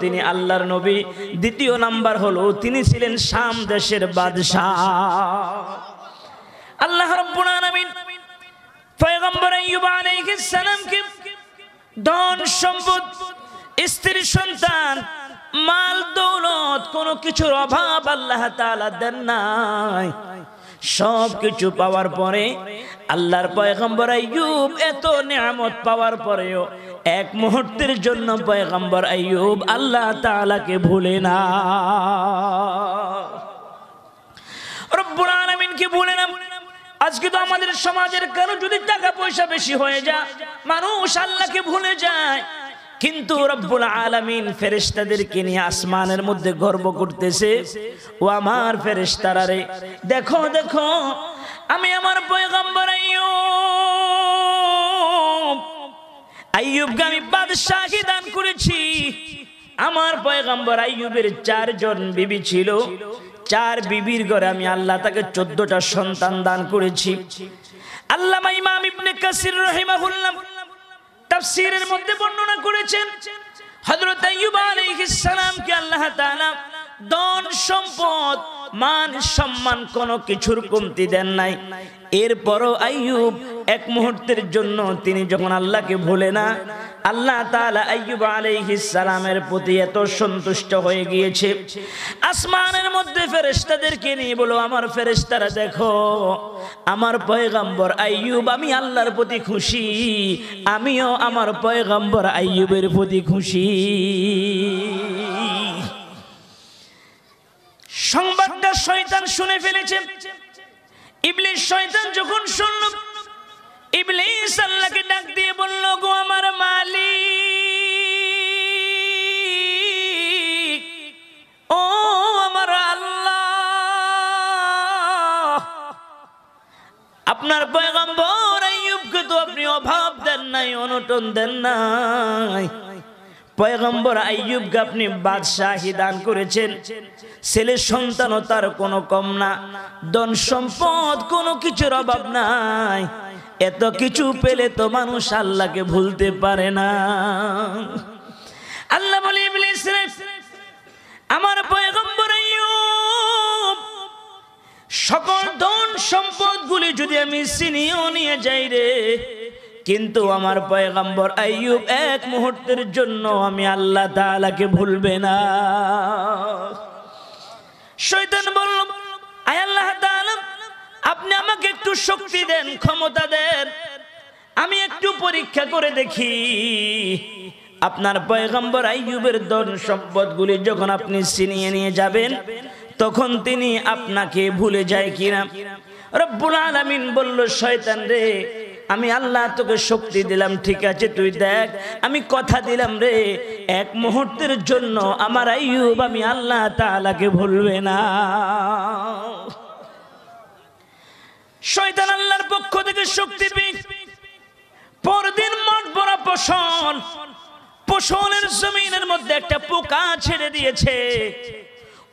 তিনি আল্লাহর নবী। দ্বিতীয় নাম্বার হলো তিনি ছিলেন শাম দেশের বাদশাহ। আল্লাহ রাব্বুল আলামিন পয়গম্বর আইয়ুব আলাইহিস সালামকে ধন সম্পদ, স্ত্রী সন্তান, মাল দৌলত, কোনো কিছুর অভাব আল্লাহ তাআলা দেন নাই। সব কিছু পাওয়ার পরে আল্লাহর পয়গম্বর আইয়ুব এত নিয়ামত পাওয়ার পরেও এক মুহূর্তের জন্য পয়গম্বর আইয়ুব আল্লাহ তাআলাকে ভুলে না, রব্বুল আলামিনকে ভুলে না। আজকে তো আমাদের সমাজের কারো যদি টাকা পয়সা বেশি হয়ে যায়, মানুষ আল্লাহকে ভুলে যায়। কিন্তু রব্বুল আলামিন ফেরেশতাদেরকে নিয়ে আসমানের মধ্যে গর্ব করতেছে, ও আমার ফেরেশতারা রে, দেখো দেখো আমি আমার পয়গম্বর আইয়ুবকে আমি বাদশাহী দান করেছি। আমার পয়গম্বর আইয়ুবের 4 জন বিবি ছিল, 4 বিবির ঘরে আমি আল্লাহ তাকে 14টা সন্তান দান করেছি। আল্লামা ইমাম ইবনে কাসির রাহিমাহুল্লাহ তাফসীরের মধ্যে বর্ণনা করেছেন, হযরত আইয়ুব আলাইহিস সালামকে আল্লাহ তাআলা ধন সম্পদ, মান সম্মান কোনো কিছুর কমতি দেন নাই। এরপরও আইয়ুব এক মুহূর্তের জন্য তিনি যখন আল্লাহকে ভুলে না, আল্লাহ তাআলা আইয়ুব আলাইহিস সালামের প্রতি এত সন্তুষ্ট হয়ে গিয়েছে, আসমানের মধ্যে ফেরেশতাদেরকে নিয়ে বলো, আমার ফেরেশতারা দেখো আমার পয়গম্বর আইয়ুব, আমি আল্লাহর প্রতি খুশি, আমিও আমার পয়গম্বর আইয়ুবের প্রতি খুশি। সংবাদটা শয়তান শুনে ফেলেছে। ইবলিস শয়তান যখন শুনল, ইবলিস আল্লাহকে ডাক দিয়ে বলল, গো আমার মালিক, ও আমার আল্লাহ, আপনার পয়গম্বর আইয়ুবকে তো আপনি অভাব দেন নাই, অনটন দেন নাই। পয়গম্বর আইয়ুবকে আপনি বাদশাহী দান করেছেন, ছেলে সন্তানও তার কোনো কম না, ধন সম্পদ কোনো কিছুর অভাব নাই। এত কিছু পেলে তো মানুষ আল্লাহকে ভুলতে পারে না। আল্লাহ বলে, ইবলিস রে, আমার পয়গম্বর আইয়ুব সকল ধন সম্পদ গুলি যদি আমি ছিনিয়ে নিয়ে যাই রে, কিন্তু আমার পয়গম্বর আইয়ুব এক মুহূর্তের জন্য আমি আল্লাহ তাআলাকে ভুলবে না। শয়তান বলল, আয় আল্লাহ তাআলা, আপনি আমাকে একটু শক্তি দেন, ক্ষমতা দেন, আমি একটু পরীক্ষা করে দেখি আপনার পয়গম্বর আইয়ুবের ধন সম্পদগুলি যখন আপনি ছিনিয়ে নিয়ে যাবেন তখন তিনি আপনাকে ভুলে যায় কিনা। রব্বুল আলামিন বলল, শয়তান রে, আমি আল্লাহ তোকে শক্তি দিলাম, ঠিক আছে তুই দেখ, আমি কথা দিলাম রে, এক মুহূর্তের জন্য আমার আইয়ুব আমি আল্লাহ তাআলাকে ভুলবে না। শয়তান আল্লাহর পক্ষ থেকে শক্তি পেয়ে পরদিন মাঠ ভরা ফসল, ফসলের জমিনের মধ্যে একটা পোকা ছেড়ে দিয়েছে।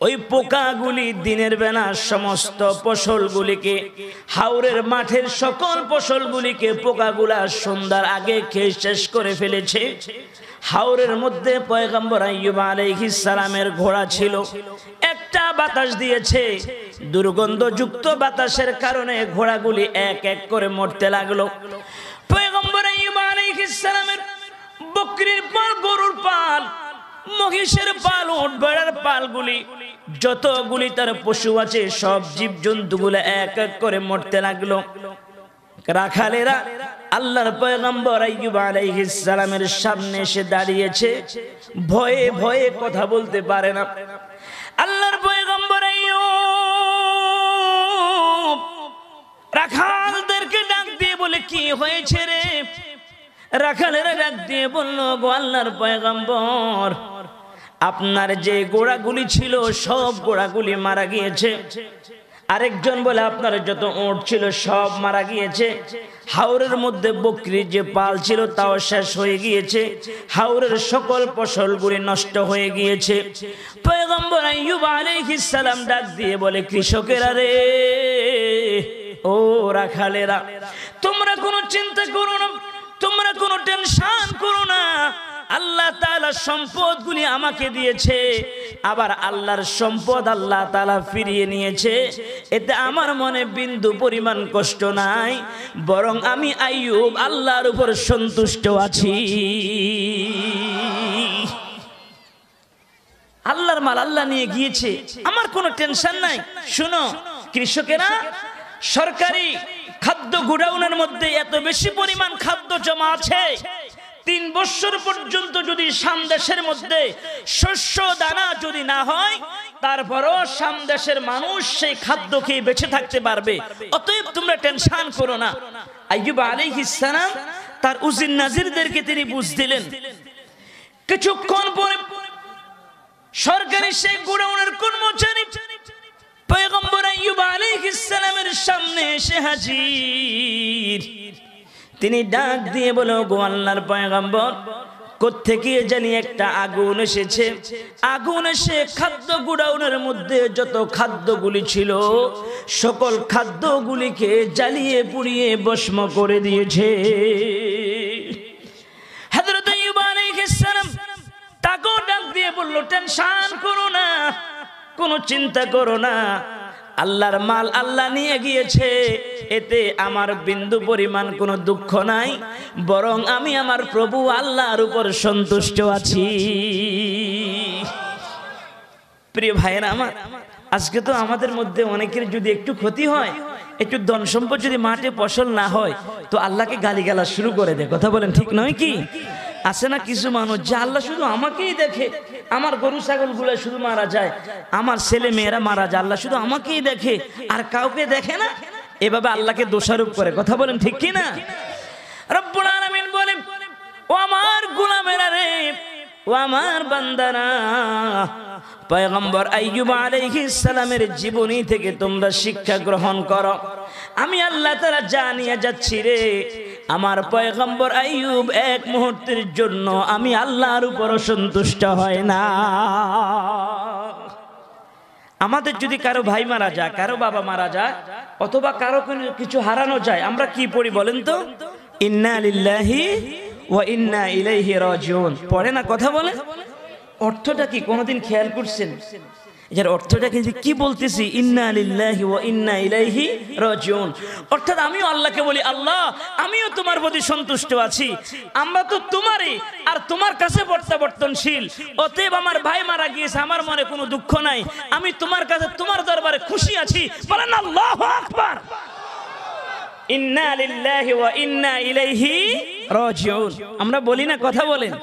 ওই পোকাগুলি দিনের বেলা সমস্ত ফসলগুলিকে, হাওরের মাঠের সকল ফসলগুলিকে পোকাগুলা সন্ধ্যার আগে খেয়ে শেষ করে ফেলেছে। হাওরের মধ্যে পয়গম্বর আইয়ুব আলাইহিস সালামের ঘোড়া ছিল, একটা বাতাস দিয়েছে, দুর্গন্ধযুক্ত বাতাসের কারণে ঘোড়াগুলি এক এক করে মরতে লাগলো। পয়গম্বর আইয়ুব আলাইহিস সালামের বকরির পাল, গরুর পাল, মহিষের পাল, উট ভেড়ার পালগুলি, যতগুলি তার পশু আছে সব জীবজন্তুগুলো এক এক করে মরতে লাগলো। রাখালেরা আল্লাহর পয়গম্বর আইয়ুব আলাইহিস সালামের সামনে এসে দাঁড়িয়েছে, ভয়ে ভয়ে কথা বলতে পারে না। আল্লাহর পয়গম্বর আইয়ুব রাখালদেরকে ডাক দিয়ে বলে, কি হয়েছে রে? রাখালেরা ডাক দিয়ে বলল, গো আল্লাহর পয়গম্বর, আপনার যে ঘোড়াগুলি ছিল সব ঘোড়াগুলি মারা গিয়েছে। আরেকজন বলে, আপনার যত উট ছিল সব মারা গিয়েছে। হাওরের মধ্যে বকরির যে পাল ছিল তাও শেষ হয়ে গিয়েছে। হাওরের সকল ফসলগুলি নষ্ট হয়ে গিয়েছে। পয়গম্বর আইয়ুব আলাইহিস সালাম ডাক দিয়ে বলে, কৃষকেরা রে, ও রাখালেরা, তোমরা কোনো চিন্তা করো না, তোমরা কোনো টেনশন করো না, আল্লাহ তাআলা সম্পদগুলি আমাকে দিয়েছে, আবার আল্লাহর সম্পদ আল্লাহ তাআলা ফিরিয়ে নিয়েছে, এতে আমার মনে বিন্দু পরিমাণ কষ্ট নাই, বরং আমি আইয়ুব আল্লাহর উপর সন্তুষ্ট আছি। আল্লাহর মাল আল্লাহ নিয়ে গিয়েছে, আমার কোনো টেনশন নাই। শুনো, কৃষকেরা সরকারি খাদ্য গোডাউনের মধ্যে এত বেশি পরিমাণ খাদ্য জমা আছে, 3 বছর পর্যন্ত যদি সামদেশের মধ্যে শস্য দানা যদি না হয়, তারপরও সামদেশের মানুষ সেই খাদ্য খেয়ে বেঁচে থাকতে পারবে। অতএব তোমরা টেনশন করো না। আইয়ুব আলাইহিস সালাম তার উজির নাজিরদেরকে তিনি বুঝ দিলেন। কিছুক্ষণ পরে সরকারি সেই গোডাউনের কর্মচারী পয়গম্বর আইয়ুব আলাইহিস সালামের সামনে এসে হাজির। তিনি ডাক দিয়ে বলে, গো আল্লাহর পয়গম্বর, কোত্থেকে জানি একটা আগুন এসেছে, আগুন এসে খাদ্য গোডাউনের মধ্যে যত খাদ্যগুলি ছিল সকল খাদ্যগুলিকে জ্বালিয়ে পুড়িয়ে ভস্ম করে দিয়েছে। হযরত আইয়ুব আলাইহিস সালাম তাকে ডাক দিয়ে বলল, টেনশন করো না, কোনো চিন্তা করো না, আল্লাহর মাল আল্লাহ নিয়ে গিয়েছে, এতে আমার বিন্দু পরিমাণ কোনো দুঃখ নাই, বরং আমি আমার প্রভু আল্লাহর উপর সন্তুষ্ট আছি। প্রিয় ভাইয়েরা আমার, আজকে তো আমাদের মধ্যে অনেকের যদি একটু ক্ষতি হয়, একটু ধন সম্পদ যদি মাঠে ফসল না হয়, তো আল্লাহকে গালিগালাজ শুরু করে দেয়। কথা বলেন, ঠিক নয় কি? আছে না কিছু মানুষ যে আল্লাহ শুধু আমাকেই দেখে, আমার গরু ছাগল গুলো শুধু মারা যায়, আমার ছেলে মেয়েরা মারা যায়, আল্লাহ শুধু আমাকেই দেখে আর কাউকে দেখে না, এভাবে আল্লাহকে দোষারোপ করে। কথা বলেন, ঠিক কি না? রব্বুল আলামিন বলেন, ও আমার গোলামেরা রে, ও আমার বান্দারা, পয়গম্বর আইয়ুব আলাইহিস সালামের জীবনী থেকে তোমরা শিক্ষা গ্রহণ করো। আমি আল্লাহ তাআলা জানিয়ে যাচ্ছি রে, আমার পয়গম্বর আইয়ুব এক মুহূর্তের জন্য আমি আল্লাহর উপর সন্তুষ্ট হয় না। আমাদের যদি কারো ভাই মারা যায়, কারো বাবা মারা যায়, অথবা কারো কিছু হারানো যায়, আমরা কি পড়ি বলেন তো? ইন্না লিল্লাহি ওয়া ইন্না ইলাইহি রাজিউন পড়ে না? কথা বলে, অর্থটা কি কোনোদিন খেয়াল করছেন? এর অর্থটা কিন্তু কি বলতেছি? ইন্না লিল্লাহি ওয়া ইন্না ইলাইহি রাজিউন। অর্থাৎ আমিও আল্লাহকে বলি, আল্লাহ আমিও তোমার প্রতি সন্তুষ্ট আছি, আমরা তো তোমারই, আর তোমার কাছে প্রত্যাবর্তনশীল। অতএব আমার ভাই মারা গিয়েছে, আমার মনে কোনো দুঃখ নাই, আমি তোমার কাছে, তোমার দরবারে খুশি আছি। বলেন আল্লাহু আকবার। ইন্না লিল্লাহি ওয়া ইন্না ইলাইহি রাজিউন আমরা বলি না? কথা বলেন।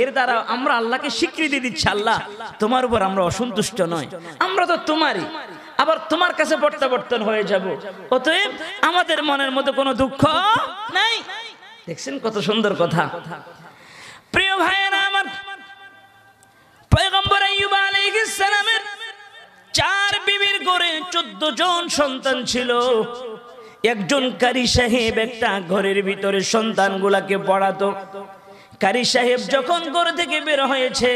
এর দ্বারা আমরা আল্লাহকে স্বীকৃতি দিচ্ছি, আল্লাহ তোমার উপর আমরা অসন্তুষ্ট নয়, আমরা তো তোমারই, আবার তোমার কাছে প্রত্যাবর্তন হয়ে যাব। অতএব আমাদের মনের মধ্যে কোনো দুঃখ নাই। দেখছেন কত সুন্দর কথা। প্রিয় ভাইয়েরা আমার, পয়গম্বর আইয়ুব আলাইহিস সালামের 4 বিবির ঘরে 14 জন সন্তান ছিল। একজন কারি সাহেব একটা ঘরের ভিতরে সন্তানগুলাকে পড়াতো। কারি সাহেব যখন ঘর থেকে বের হয়েছে,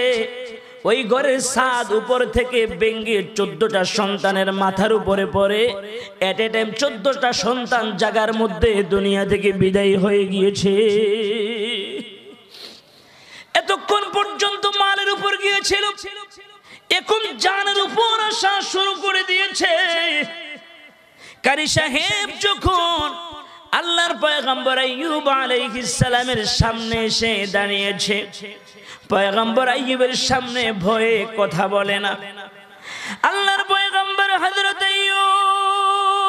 ওই ঘরের ছাদ উপর থেকে ভেঙে 14টা সন্তানের মাথার উপরে পড়ে। এট এ টাইম 14টা সন্তান জায়গার মধ্যে দুনিয়া থেকে বিদায় হয়ে গিয়েছে। এতক্ষণ পর্যন্ত মালের উপর গিয়েছিল, এখন জানের উপর আসা শুরু করে দিয়েছে। কারি সাহেব যখন আল্লাহর পয়গম্বর আইয়ুব আলাইহিস সালামের সামনে এসে দাঁড়িয়েছে, পয়গম্বর আইয়ুবের সামনে ভয়ে কথা বলে না। আল্লাহর পয়গম্বর হযরত আইয়ুব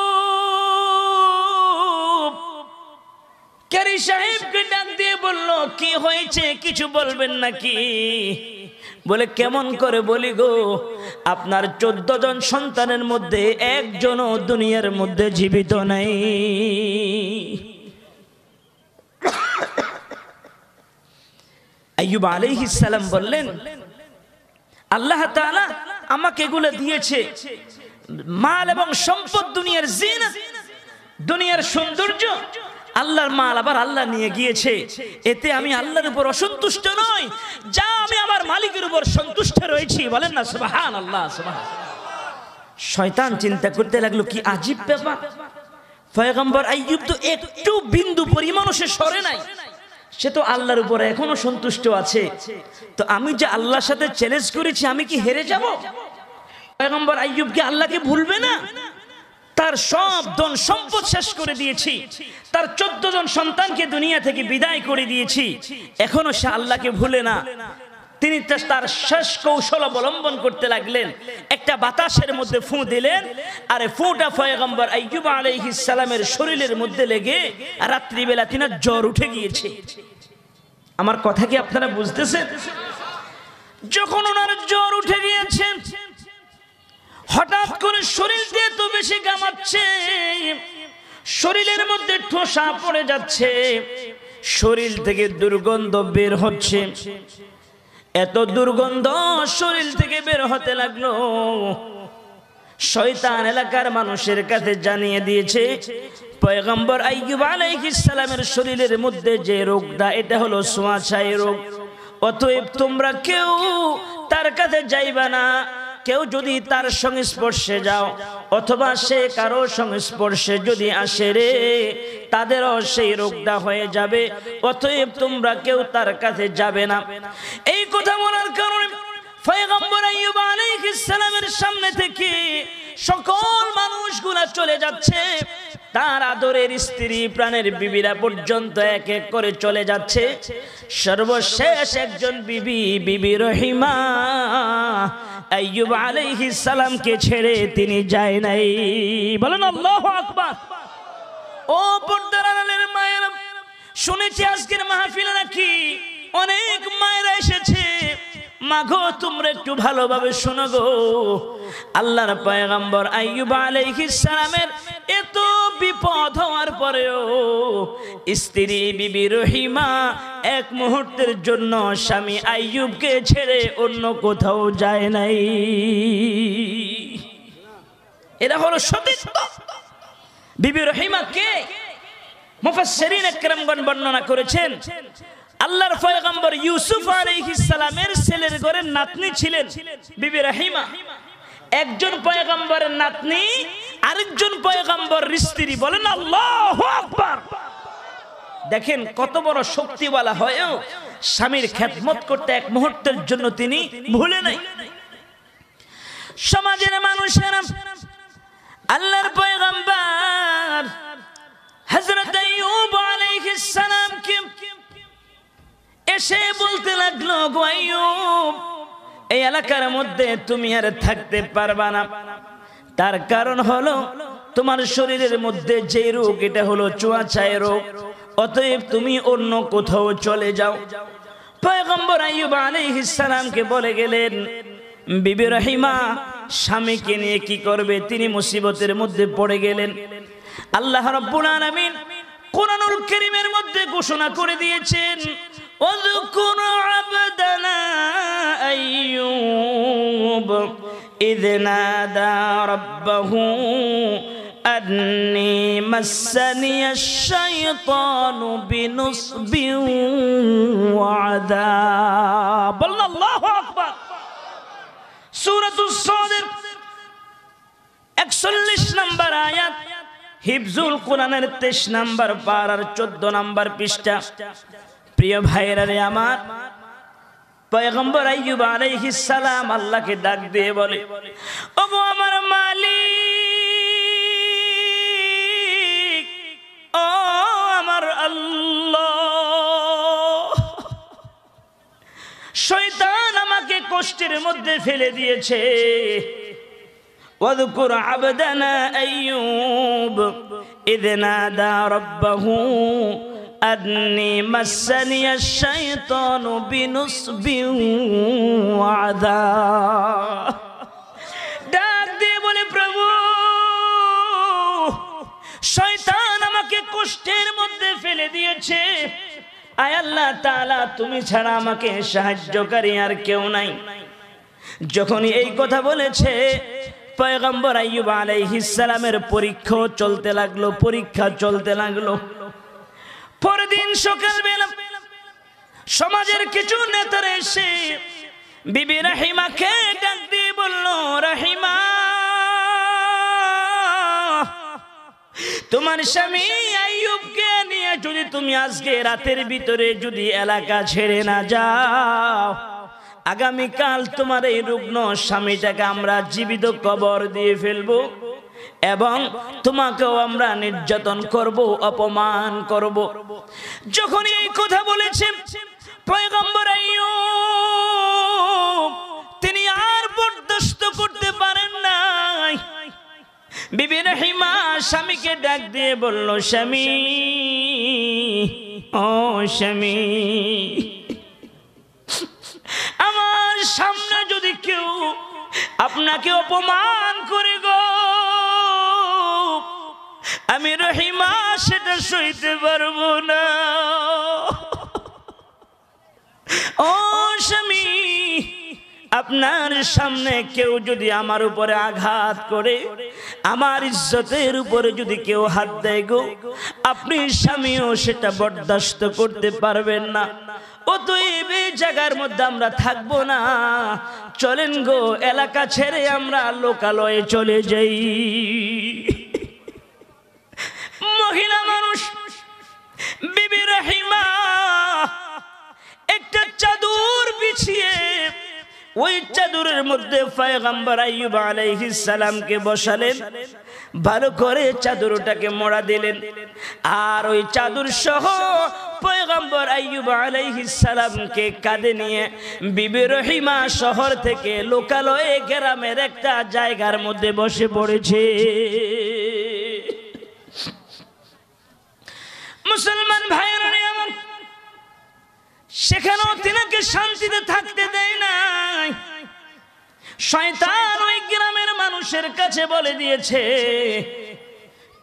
কারি সাহেবকে ডাক দিয়ে বলল, কি হয়েছে, কিছু বলবেন নাকি? বলে, কেমন করে বলি গো, আপনার 14 জন সন্তানের মধ্যে একজনও দুনিয়ার মধ্যে জীবিত নাই। আইয়ুব আলাইহিস সালাম বললেন, আল্লাহ তাআলা আমাকে এগুলো দিয়েছে, মাল এবং সম্পদ, দুনিয়ার জিনাত, দুনিয়ার সৌন্দর্য। আল্লাহর মাল আবার আল্লাহ নিয়ে গিয়েছে, এতে আমি আল্লাহর উপর অসন্তুষ্ট নই, যা আমি আমার মালিকের উপর সন্তুষ্ট রয়েছি। বলেন না সুবহানাল্লাহ, সুবহানাল্লাহ। শয়তান চিন্তা করতে লাগলো, কি আজীব ব্যাপার, পয়গম্বর আইয়ুব তো একটু বিন্দু পরিমাণও সে সরে নাই, সে তো আল্লাহর উপরে এখনো সন্তুষ্ট আছে, তো আমি যে আল্লাহর সাথে চ্যালেঞ্জ করেছি আমি কি হেরে যাব? পয়গম্বর আইয়ুব কি আল্লাহকে ভুলবে না? তার সব ধন সম্পদ শেষ করে দিয়েছি, তার 14 জন সন্তানকে দুনিয়া থেকে বিদায় করে দিয়েছি, এখনো সে আল্লাহকে ভুলে না। তিনি তার শেষ কৌশল অবলম্বন করতে লাগলেন। একটা বাতাসের মধ্যে ফু দিলেন, আর ফুটা পয়গম্বর আইয়ুব আলাইহিস সালামের শরীরের মধ্যে লেগে রাত্রিবেলা তিনার জ্বর উঠে গিয়েছে। আমার কথা কি আপনারা বুঝতেছেন? যখন ওনার জ্বর উঠে গিয়েছে, হঠাৎ করে শরীর দিয়ে তো বেশি ঘামাচ্ছে, শরীরের মধ্যে ঠোসা পড়ে যাচ্ছে, শরীর থেকে দুর্গন্ধ বের হচ্ছে। এত দুর্গন্ধ শরীর থেকে বের হতে লাগলো, শয়তান এলাকার মানুষের কাছে জানিয়ে দিয়েছে পয়গম্বর আইয়ুব আলাইহিস সালামের শরীরের মধ্যে যে রোগটা, এটা হলো ছোঁয়াছাই রোগ। অতএব তোমরা কেউ তার কাছে যাইবা না। কেউ যদি তার সংস্পর্শে যাও অথবা সে কারো সংস্পর্শে যদি আসে রে, তাদেরও সেই রোগটা হয়ে যাবে। অতএব তোমরা কেউ তার কাছে যাবে না। এই কথা বলার কারণে পয়গম্বর আইয়ুব আলাইহিস সালামের সামনে থেকে সকল মানুষগুলা চলে যাচ্ছে। তার আদরের স্ত্রী, প্রাণের বিবিরা পর্যন্ত এক এক করে চলে যাচ্ছে। সর্বশেষ একজন বিবি, বিবি রহিমা, আইয়ুব আলাইহিস সালামকে ছেড়ে তিনি যায় নাই। বলেন আল্লাহু আকবার। ও পর্দার আড়ালের মায়েরা, শুনেছি আজকের মাহফিলে নাকি অনেক মায়েরা এসেছে। মাগো, তোমরা একটু ভালোভাবে শোনো গো। আল্লাহর পয়গম্বর আইয়ুব আলাইহিস সালামের এত বিপদ হওয়ার পরেও স্ত্রী বিবি রহিমা এক মুহূর্তের জন্য স্বামী আইয়ুবকে ছেড়ে অন্য কোথাও যায় নাই। এরা হলো সতীত্ব। বিবি রহিমা কে? মুফাসসিরিন একরামগণ বর্ণনা করেছেন, আল্লাহর পয়গম্বর ইউসুফ আলাইহিস সালামের ছেলের ঘরের নাতনি ছিলেন বিবি রহিমা। একজন পয়গম্বরের নাতনি, আরেকজন পয়গম্বরের স্ত্রী। বলেন আল্লাহু আকবার। দেখেন কত বড় শক্তিওয়ালা হয়েও স্বামীর খেদমত করতে এক মুহূর্তের জন্য তিনি ভুলে নাই। সমাজের মানুষেরা আল্লাহর পয়গম্বর হযরত আইয়ুব আলাইহিস সালামকে এসে বলতে লাগলো, গো আইয়ুব, এই এলাকার মধ্যে তুমি আর থাকতে পারবা না। তার কারণ হলো তোমার শরীরের মধ্যে যে রোগ, এটা হলো ছোঁয়াছাই রোগ। অতএব তুমি অন্য কোথাও চলে যাও। পয়গম্বর আইয়ুব আলাইহিস সালামকে বলে গেলেন। বিবি রহিমা স্বামীকে নিয়ে কি করবে, তিনি মুসিবতের মধ্যে পড়ে গেলেন। আল্লাহ রাব্বুল আলামিন কোরআনুল কারীমের মধ্যে ঘোষণা করে দিয়েছেন, ওয়াযকুর আবদানা আইয়ুব ইয নাদা রাব্বাহু আন্নী মাসসানিয়াশ শাইতানু বিনুসবিন ওয়া আযাব। আল্লাহু আকবার। সূরাতুস সাদের 41 নম্বর আয়াত, হিফজুল কোরআনের 23 নম্বর পারার 14 নম্বর পৃষ্ঠা। প্রিয় ভাইরা রে আমার, পয়গম্বর আইয়ুব আলাইহিস সালাম আল্লাহকে ডাক দিয়ে বলে, ওগো আমার মালিক, ও আমার আল্লাহ, শয়তান আমাকে কষ্টের মধ্যে ফেলে দিয়েছে। ওয়াযকুর আবদানা আইয়ুব ইয নাদা রাব্বাহু আন্নী মাসসানিয়াশ শাইতানু বিনুসবিন ওয়া আযাব। ডাক দিয়ে বলে, প্রভু, শয়তান আমাকে কষ্টের মধ্যে ফেলে দিয়েছে। আয় আল্লাহ তাআলা, তুমি ছাড়া আমাকে সাহায্যকারী আর কেউ নাই। যখন এই কথা বলেছে, পয়গম্বর আইয়ুব আলাইহিস সালামের পরীক্ষা চলতে লাগলো। পরদিন সকালবেলা সমাজের কিছু নেতারা এসে বিবি রহিমাকে ডাক দিয়ে বলল, রহিমা, তোমার স্বামী আইয়ুবকে নিয়ে যদি তুমি আজকে রাতের ভিতরে যদি এলাকা ছেড়ে না যাও, আগামীকাল তোমার এই রুগ্ন স্বামীটাকে আমরা জীবিত কবর দিয়ে ফেলবো এবং তোমাকেও আমরা নির্যাতন করব, অপমান করব। যখন এই কথা বলেছেন পয়গম্বর আইয়ুব, তিনি আর বরদাস্ত করতে পারেন নাই। বিবি রহিমা স্বামীকে ডাক দিয়ে বলল, স্বামী, ও স্বামী, আমার সামনে যদি কেউ আপনাকে অপমান করে গো, আমি রহিমা সেটা সইতে পারবো না। ও স্বামী, আপনার সামনে কেউ যদি আমার উপরে আঘাত করে, আমার ইজ্জতের উপরে যদি কেউ হাত দেয় গো, আপনি স্বামীও সেটা বরদাস্ত করতে পারবেন না। অতএব এই জায়গার মধ্যে আমরা থাকবো না, চলেন গো এলাকা ছেড়ে আমরা লোকালয়ে চলে যাই। মহিলা মানুষ বিবি রহিমা একটা চাদর বিছিয়ে ওই চাদরের মধ্যে পয়গম্বর আইয়ুব আলাইহিস সালামকে বসালেন, ভালো করে চাদরটাকে মোড়া দিলেন, আর ওই চাদর সহ পয়গম্বর আইয়ুব আলাইহিস সালামকে কাঁধে নিয়ে বিবি রহিমা শহর থেকে লোকালয়ে গ্রামের একটা জায়গার মধ্যে বসে পড়েছে। মুসলমান ভাইয়েরা আমার, সেখানেও তিনাকে শান্তিতে থাকতে দেয় নাই। শয়তান ওই গ্রামের মানুষের কাছে বলে দিয়েছে,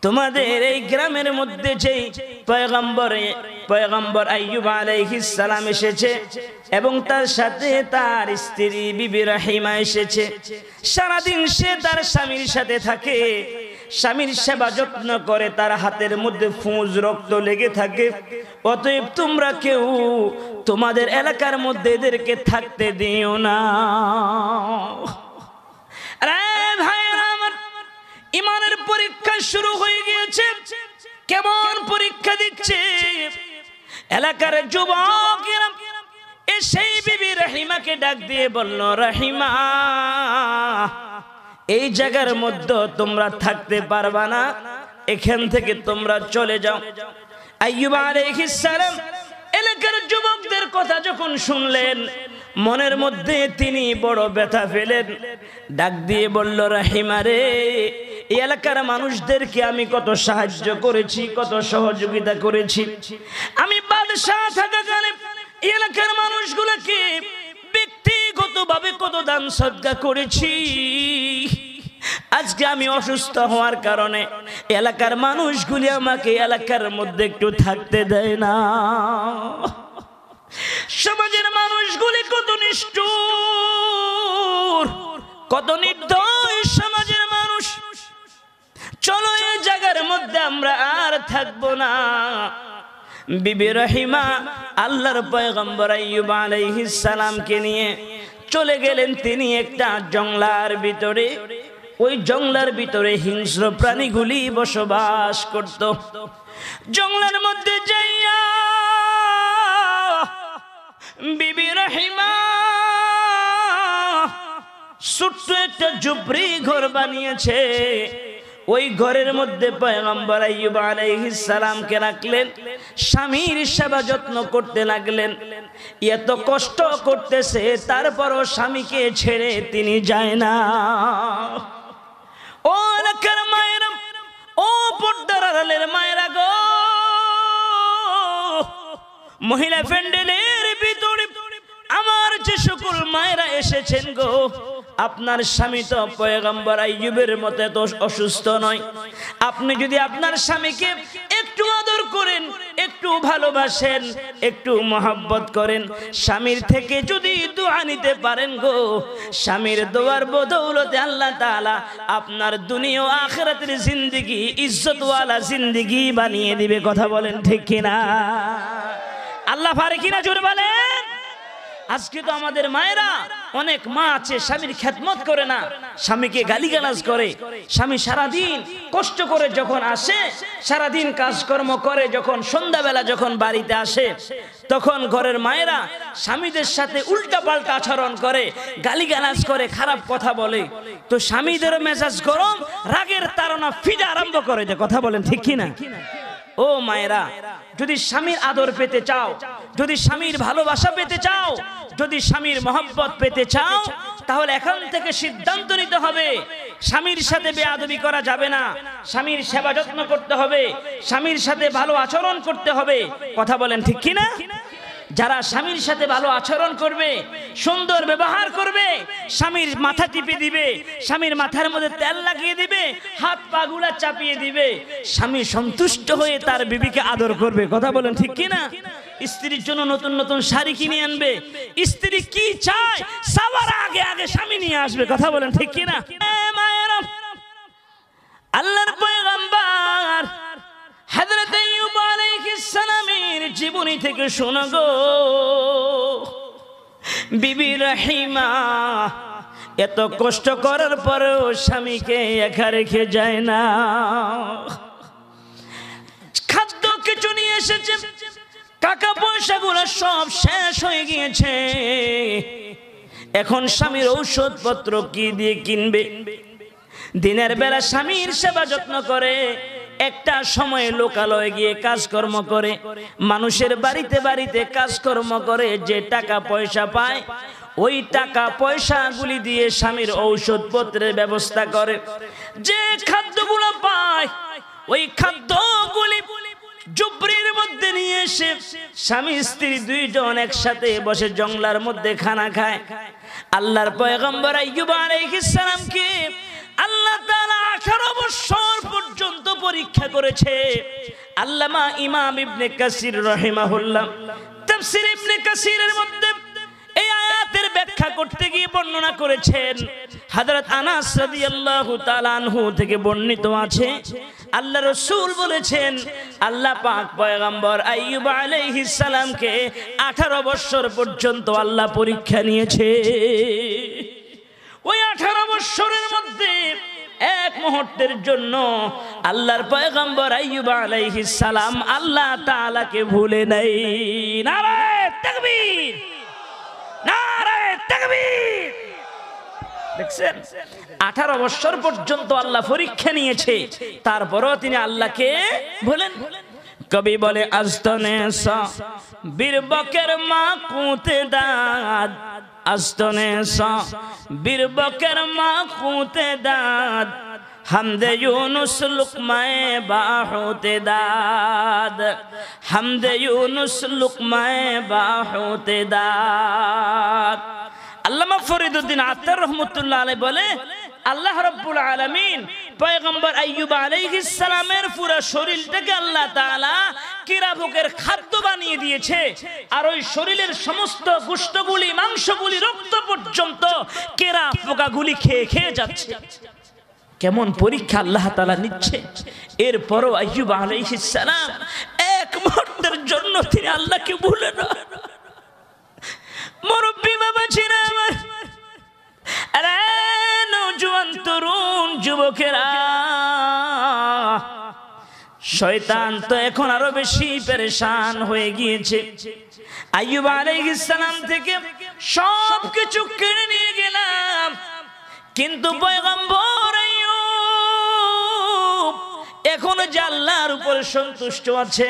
তোমাদের এই গ্রামের মধ্যে যেই পয়গম্বর আইয়ুব আলাইহিস সালাম এসেছে এবং তার সাথে তার স্ত্রী বিবি রহিমা এসেছে, সারাদিন সে তার স্বামীর সাথে থাকে, স্বামীর সেবা যত্ন করে, তার হাতের মধ্যে ফুঁজ রক্ত লেগে থাকে। অতএব তোমরা কেউ তোমাদের এলাকার মধ্যে এদেরকে থাকতে দিও না। আরে ভাইরা আমার, ইমানের পরীক্ষা শুরু হয়ে গিয়েছে। কেমন পরীক্ষা দিচ্ছে? এলাকার যুবকেরা এসে বিবি রহিমাকে ডাক দিয়ে বলল, রহিমা, এই জায়গার মধ্যে তোমরা থাকতে পারবা না, এখান থেকে তোমরা চলে যাও। আইয়ুব আলাইহিস সালাম এলাকার যুবকদের কথা যখন শুনলেন, মনের মধ্যে তিনি বড় ব্যথা পেলেন। ডাক দিয়ে বলল, রহিমা রে, এই এলাকার মানুষদেরকে আমি কত সাহায্য করেছি, কত সহযোগিতা করেছি। আমি বাদশাহ থাকাকালে এলাকার মানুষগুলোকে ব্যক্তিগতভাবে কত দান সদকা করেছি। আজকে আমি অসুস্থ হওয়ার কারণে এলাকার মানুষগুলি আমাকে এলাকার মধ্যে একটু থাকতে দেয় না। সমাজের মানুষগুলি কত নিষ্ঠুর, কত নির্দয় সমাজের মানুষ। চলো এই জায়গার মধ্যে আমরা আর থাকবো না। বিবি রহিমা আল্লাহর পয়গম্বর আইয়ুব আলাইহিস সালামকে নিয়ে চলে গেলেন তিনি একটা জঙ্গলার ভিতরে। ওই জঙ্গলার ভিতরে হিংস্র প্রাণীগুলি বসবাস করত। জঙ্গলার মধ্যে যাইয়া বিবি রহিমা ছোট্ট একটা ঝুপড়ি ঘর বানিয়েছে। ওই ঘরের মধ্যে পয়গম্বর আইয়ুব আলাইহিস সালামকে রাখলেন, স্বামীর সেবা যত্ন করতে লাগলেন। এত কষ্ট করতেছে, তারপরও স্বামীকে ছেড়ে তিনি যায় না। ও এলাকার মায়েরা, ও পর্দার আড়ালের মায়েরা গো, মহিলা প্যান্ডেলের ভিতরে আমার যে সকল মায়েরা এসেছেন গো, আপনার স্বামী তো পয়গম্বর আইয়ুবের মতো এত অসুস্থ নয়। আপনি যদি আপনার স্বামীকে একটু আদর করেন, একটু ভালোবাসেন, একটু মহব্বত করেন, স্বামীর থেকে যদি দোয়া নিতে পারেন গো, স্বামীর দোয়ার বদৌলতে আল্লাহ তাআলা আপনার দুনিয়া ও আখিরাতের জিন্দেগি ইজ্জতওয়ালা জিন্দেগি বানিয়ে দিবে। কথা বলেন ঠিক কিনা? আল্লাহ পারে কিনা জোরে বলেন। আজকে তো আমাদের মায়েরা, অনেক মা আছে স্বামীর খেদমত করে না, স্বামীকে গালিগালাজ করে। স্বামী সারাদিন কষ্ট করে যখন আসে, সারাদিন কাজকর্ম করে, যখন সন্ধ্যাবেলা যখন বাড়িতে আসে, তখন ঘরের মায়েরা স্বামীদের সাথে উল্টা পাল্টা আচরণ করে, গালিগালাজ করে, খারাপ কথা বলে। তো স্বামীদের মেজাজ গরম, রাগের তাড়না ফিজা আরম্ভ করে দেয়। কথা বলেন ঠিক কিনা? ও মায়েরা, যদি স্বামীর আদর পেতে চাও, যদি স্বামীর ভালোবাসা পেতে চাও, যদি স্বামীর মহব্বত পেতে চাও, তাহলে এখন থেকে সিদ্ধান্ত নিতে হবে স্বামীর সাথে বেয়াদবি করা যাবে না, স্বামীর সেবা যত্ন করতে হবে, স্বামীর সাথে ভালো আচরণ করতে হবে। কথা বলেন ঠিক কিনা? যারা স্বামীর সাথে ভালো আচরণ করবে, সুন্দর ব্যবহার করবে, স্বামীর মাথা টিপে দিবে, স্বামীর মাথার মধ্যে তেল লাগিয়ে দিবে, হাত পা গুলা চাপিয়ে দিবে, স্বামী সন্তুষ্ট হয়ে তার বিবিকে আদর করবে। কথা বলেন ঠিক কিনা? স্ত্রীর জন্য নতুন নতুন শাড়ি কিনে আনবে, স্ত্রী কি চায় সবার আগে আগে স্বামী নিয়ে আসবে। কথা বলেন ঠিক কিনা? আল্লাহর পয়গম্বর হযরত আইয়ুব আলাইহিস সালামের জীবনী থেকে শোনা গো, বিবি রহিমা এত কষ্ট করার পরেও স্বামীকে একা রেখে যায় না। খাদ্য কিছু নিয়ে এসেছে, টাকা পয়সাগুলো সব শেষ হয়ে গিয়েছে, এখন স্বামীর ঔষধপত্র কি দিয়ে কিনবে? দিনের বেলা স্বামীর সেবা যত্ন করে, একটা সময় লোকালয়ে গিয়ে কাজকর্ম করে, মানুষের বাড়িতে বাড়িতে কাজকর্ম করে, যে টাকা পয়সা পায় ওই টাকা পয়সাগুলি দিয়ে স্বামীর ঔষধপত্রের ব্যবস্থা করে। যে খাদ্যগুলো পায় ওই খাদ্যগুলি জুবরির মধ্যে নিয়ে এসে স্বামী স্ত্রী দুইজন একসাথে বসে জংলার মধ্যে খানা খায়। আল্লাহর পয়গম্বর আইয়ুব আলাইহিস সালামকে আল্লাহ তাআলা 18 বছর পর্যন্ত পরীক্ষা করেছে। আল্লামা ইমাম ইবনে কাসির রাহিমাহুল্লাহ তাফসীর ইবনে কাসিরের মধ্যে এই আয়াতের ব্যাখ্যা করতে গিয়ে বর্ণনা করেছেন, হযরত আনাস রাদিয়াল্লাহু তাআলা আনহু থেকে বর্ণিত আছে, আল্লাহ রাসূল বলেছেন আল্লাহ পাক পয়গম্বর আইয়ুব আলাইহিস সালামকে 18 বছর পর্যন্ত আল্লাহ পরীক্ষা নিয়েছে। ওই 18 বছরের মধ্যে এক মুহূর্তের জন্য আল্লাহর পয়গম্বর আইয়ুব আলাইহিস সালাম আল্লাহ তাআলাকে ভুলে নাই। নারায়ে তাকবীর, নারায়ে তাকবীর। দেখছেন, 18 বছর পর্যন্ত আল্লাহ পরীক্ষা নিয়েছে, তারপরও তিনি আল্লাহকে ভুলেন। কবি বলে আস্তনে সা বীরবকের মা কুতে দাদ, আস্তনে সা বীরবকের মা কুতে দাদ, হামদে ইউনুস লুকমায়ে বাহুতে দাদ, হামদে ইউনুস লুকমায়ে বাহুতে দাদ। আল্লামা ফরিদউদ্দিন আত্তার রহমাতুল্লাহ আলাইহি বলে, আল্লাহ রাব্বুল আলামিন পয়গম্বর আইয়ুব আলাইহিস সালামের পুরো শরীরটাকে আল্লাহ তাআলা কিরাভোগের খাদ্য বানিয়ে দিয়েছে, আর ওই শরীরের সমস্ত গোশতগুলি, মাংসগুলি, রক্ত পর্যন্ত কেরা পোকাগুলি খেয়ে খেয়ে যাচ্ছে। কেমন পরীক্ষা আল্লাহ তাআলা নিচ্ছে। এরপরও আইয়ুব আলাইহিস সালাম এক মুহূর্তের জন্য তিনি আল্লাহকে ভুলে না। মুরব্বি বাবা ছিলেন আমার, আরে নওজোয়ান তরুণ যুবকেরা, শয়তান তো এখন আরো বেশি পেরেশান হয়ে গিয়েছে। আইয়ুব আলাইহিস সালাম থেকে সব কিছু কেড়ে নিয়ে গেলাম, কিন্তু পয়গম্বর আইয়ুব এখনো যে আল্লাহর উপর সন্তুষ্ট আছে।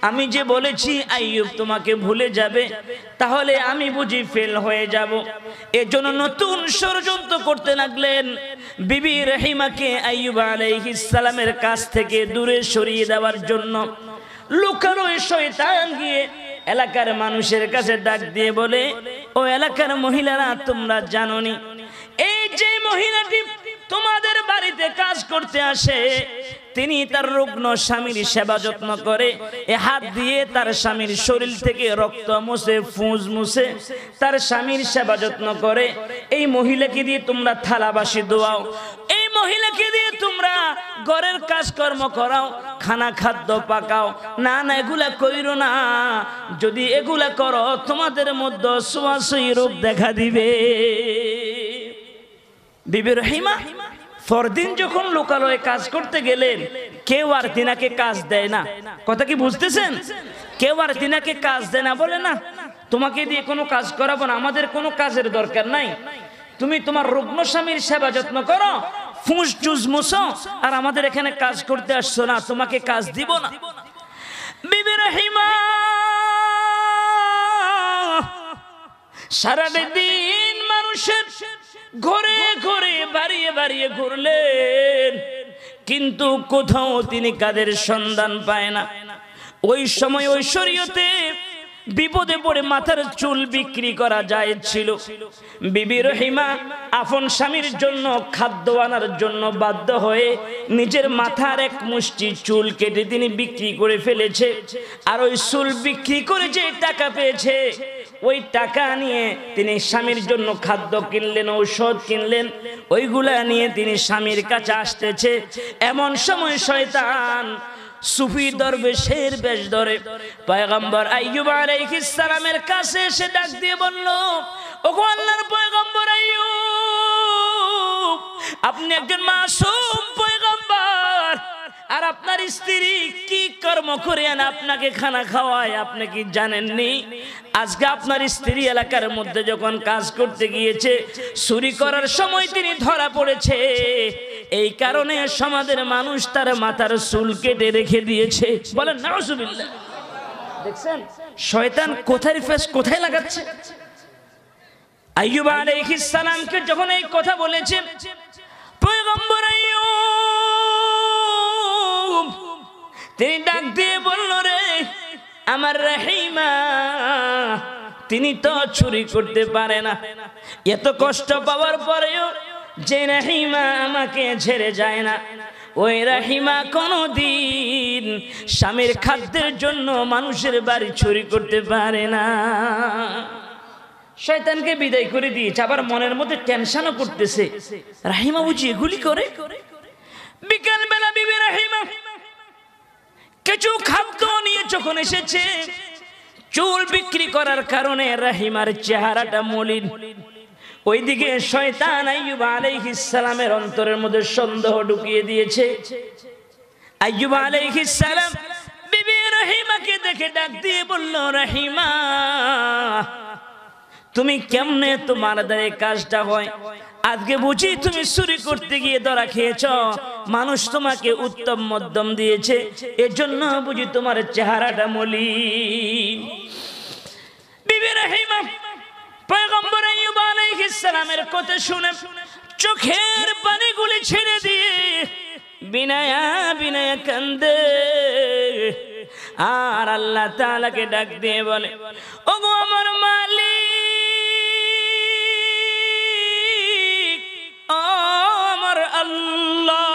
আমি যে বলেছি আইয়ুব তোমাকে ভুলে যাবে, তাহলে আমি বুঝি ফেল হয়ে যাব। এজন্য নতুন ষড়যন্ত্র করতে লাগলেন। বিবি রহিমাকে আইয়ুব আলাইহিস সালামের কাছ থেকে দূরে সরিয়ে দেওয়ার জন্য লুকানো শয়তান গিয়ে এলাকার মানুষের কাছে ডাক দিয়ে বলে, ও এলাকার মহিলারা, তোমরা জানোনি এই যে মহিলাটি তোমাদের বাড়িতে কাজ করতে আসে, তিনি তার রুগ্ন স্বামীর সেবা যত্ন করে, এ হাত দিয়ে তার স্বামীর শরীর থেকে রক্ত মুছে, ফুঁজ মুছে তার স্বামীর সেবা যত্ন করে। এই মহিলাকে দিয়ে তোমরা থালা বাসি ধোয়াও, এই মহিলাকে দিয়ে তোমরা তোমরা ঘরের কাজকর্ম করাও, খানা খাদ্য পাকাও, না না এগুলা কইরো না। যদি এগুলা করো তোমাদের মধ্যে ছোঁয়াছুঁয়ি রোগ দেখা দিবে। বিবি রহিমা পরদিন যখন লোকালয়ে কাজ করতে গেলেন, কেউ আর তিনাকে কাজ দেয় না। কথা কি বুঝতেছেন? কেউ আর তিনাকে কাজ দেয় না, বলে না তোমাকে দিয়ে কোনো কাজ করাবো না, আমাদের কোনো কাজের দরকার নাই, তুমি তোমার রুগ্ন স্বামীর সেবা যত্ন করো, ফুঁস চুজ মুছো, আর আমাদের এখানে কাজ করতে আসছো না, তোমাকে কাজ দিব না। বিবি রহিমা সারাদিন মানুষের ঘরে ঘরে বাড়িয়ে বাড়িয়ে ঘুরলেন, কিন্তু কোথাও তিনি কাদের সন্ধান পায় না। ওই সময় ওই শরীয়তে বিপদে পড়ে মাথার চুল বিক্রি করা জায়েজ ছিল। বিবি রহিমা আপন স্বামীর জন্য খাদ্য আনার জন্য বাধ্য হয়ে নিজের মাথার এক মুষ্টি চুল কেটে তিনি বিক্রি করে ফেলেছে। আর ওই চুল বিক্রি করে যে টাকা পেয়েছে, ওই টাকা নিয়ে তিনি স্বামীর জন্য খাদ্য কিনলেন, ঔষধ কিনলেন, ওইগুলা নিয়ে তিনি স্বামীর কাছে আসতেছে। এমন সময় শয়তান সুফি দরবেশের বেশ ধরে পয়গম্বর আইয়ুব আলাইহিস সালামের কাছে এসে ডাক দিয়ে বলল, ওগো আল্লাহর পয়গম্বর আইয়ুব, আপনি একজন মাসুম পয়গম্বর, আর আপনার স্ত্রী কি কর্ম করে আপনাকে খানা খাওয়ায় আপনি কি জানেননি? আজকে আপনার স্ত্রী এলাকার মধ্যে যখন কাজ করতে গিয়েছে, চুরি করার সময় তিনি ধরা পড়েছে। এই কারণে সমাজের মানুষ তার মাথার চুল কেটে রেখে দিয়েছে। বলেন নাউজুবিল্লাহ। দেখছেন শয়তান কোথায় ফেস কোথায় লাগাচ্ছে। আইয়ুব আলাইহিস সালামকে যখন এই কথা বলেছেন, পয়গম্বর আইয়ুব তিনি ডাক দিয়ে বলল, রে আমার রহিমা, তিনি তো চুরি করতে পারে না। এত কষ্ট পাওয়ার পরেও যে রহিমা আমাকে ছেড়ে যায় না, ওই রহিমা কোনদিন স্বামীর খাদ্যের জন্য মানুষের বাড়ি চুরি করতে পারে না। শয়তানকে বিদায় করে দিয়েছে, আবার মনের মধ্যে টেনশনও করতেছে, রহিমা বুঝি এগুলি করে। বিকাল বেলা বিবি রহিমা কিছু খাদ্য নিয়ে যখন এসেছে, চুল বিক্রি করার কারণে রহিমার চেহারাটা মলিন। ওইদিকে শয়তান আইয়ুব আলাইহিস সালামের অন্তরের মধ্যে সন্দেহ ঢুকিয়ে দিয়েছে। আইয়ুব আলাইহিস সালাম বিবি রহিমাকে দেখে ডাক দিয়ে বলল, রহিমা, তুমি কেমনে তোমার দ্বারা কাজটা হয়? আজকে বুঝি তুমি চুরি করতে গিয়ে ধরা খেয়েছ, মানুষ তোমাকে উত্তম মধ্যম দিয়েছে, এজন্য বুঝি তোমার চেহারাটা মলিন। বিবি রহিমা পয়গম্বর আইয়ুব আলাইহিস সালামের কথা শুনে চোখের পানিগুলি ছেড়ে দিয়ে বিনয়া বিনয়া কান্দে, আর আল্লাহ তাআলাকে ডাক দিয়ে বলে, ওগো আমার মালিক, ও আমার আল্লাহ,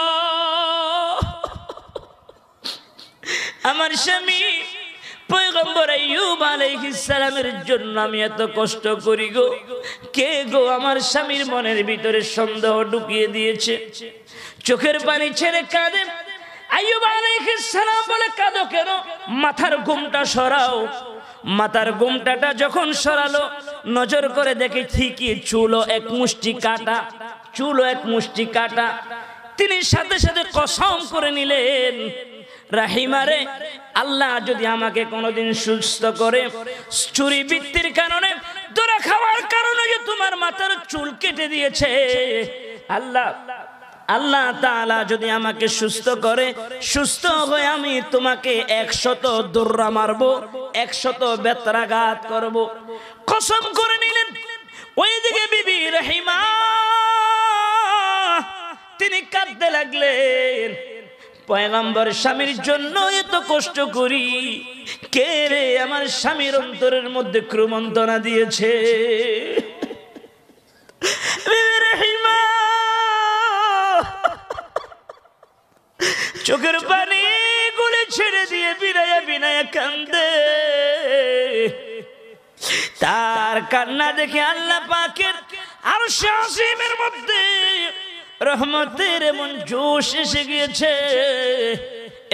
আমার স্বামী পয়গম্বর আইয়ুব আলাইহিস সালামের জন্য আমি এত কষ্ট করি গো, কে গো আমার স্বামীর মনের ভিতরে সন্দেহ ঢুকিয়ে দিয়েছে। চোখের পানি ছেড়ে কাঁদে আইয়ুব আলাইহিস সালাম বলে, কাঁদো কেন? মাথার ঘুমটা সরাও। মাথার ঘুমটাটা যখন সরালো, নজর করে দেখে ঠিকই চুলও এক মুষ্টি কাটা, চুলও এক মুষ্টি কাটা। তিনি সাথে সাথে কসম করে নিলেন, রাহিমারে, আল্লাহ যদি আমাকে কোনোদিন সুস্থ করে, চুরি বৃত্তির কারণে, ধরা খাওয়ার কারণে যে তোমার মাথার চুল কেটে দিয়েছে, আল্লাহ তাআলা যদি আমাকে সুস্থ করে, সুস্থ হয়ে আমি তোমাকে 100 দৌড়া মারবো, 100 বেত্রাঘাত করব। কসম করে নিলেন। ওইদিকে বিবি রহিমা তিনি কাঁদতে লাগলেন, পয়গম্বর স্বামীর জন্য এত কষ্ট করি, কে রে আমার স্বামীর অন্তরের মধ্যে ক্রমন্তনা দিয়েছে। চোখের পানি গুলি ছেড়ে দিয়ে বিনায়া বিনায়া কান্দে। তার কান্না দেখে আল্লাহ পাকের আরশ আজিমের মধ্যে রহমতের এমন জোশ এসে গিয়েছে,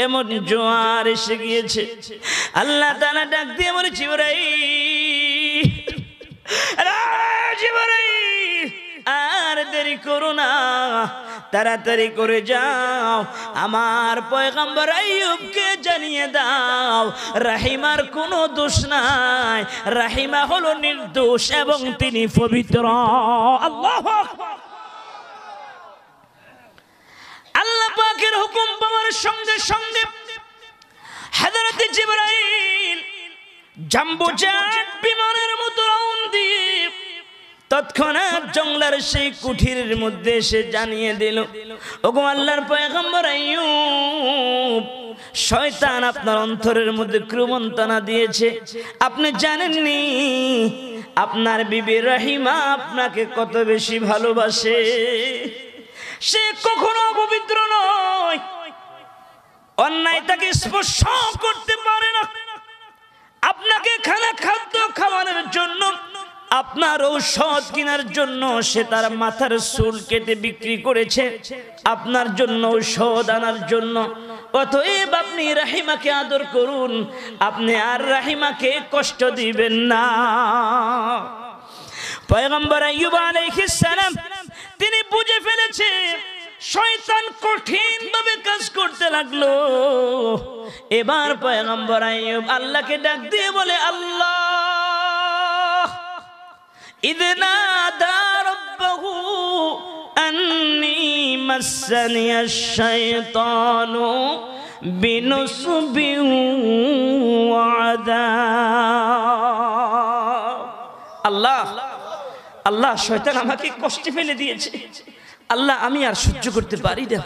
এমন জোয়ার এসে গিয়েছে। আল্লাহ তাআলা ডাক দিয়ে বলে, জিবরাইল, জিবরাইল, আর দেরি করো না, তাড়াতাড়ি করে যাও, আমার পয়গম্বর আইয়ুবকে জানিয়ে দাও রাহিমার কোনো দোষ নাই, রাহিমা হলো নির্দোষ এবং তিনি পবিত্র। আল্লাহু আকবার। আল্লাহ পাকের হুকুম পাওয়ার সঙ্গে সঙ্গে হযরত জিবরাইল জাম্বুজাট বিমানের মতো রাউন্ড দিয়ে তৎক্ষণাৎ জঙ্গলার সেই কুঠিরের মধ্যে এসে জানিয়ে দিল, ওগো আল্লাহর পয়গম্বর আইয়ুব, শয়তান আপনার অন্তরের মধ্যে ক্রমন্তনা দিয়েছে। আপনি জানেননি আপনার বিবি রহিমা আপনাকে কত বেশি ভালোবাসে। সে কখনো অপবিত্র নয়, অন্যায় তাকে স্পর্শ করতে পারে না। আপনাকে খাদ্য খাওয়ানোর জন্য, আপনার ঔষধ কেনার জন্য সে তার মাথার চুল কেটে বিক্রি করেছে আপনার জন্য, ঔষধ আনার জন্য। অতএব আপনি রাহিমাকে আদর করুন, আপনি আর রাহিমাকে কষ্ট দিবেন না। পয়গম্বর আইয়ুব আলাইহিস সালাম তিনি বুঝে ফেলেছে শয়তান কঠিন ভাবে কাজ করতে লাগলো। এবার পয়গম্বর আইয়ুব আল্লাহকে ডাক দিয়ে বলে, আল্লাহ, ইদনা দা রাব্বাহু আন্নী মাসসানিয়াশ শাইতানু বিনুসবিন ওয়া আযাব। আল্লাহ, আল্লাহ, শয়তান আমাকে কষ্টে ফেলে দিয়েছে, আল্লাহ আমি আর সহ্য করতে পারি না।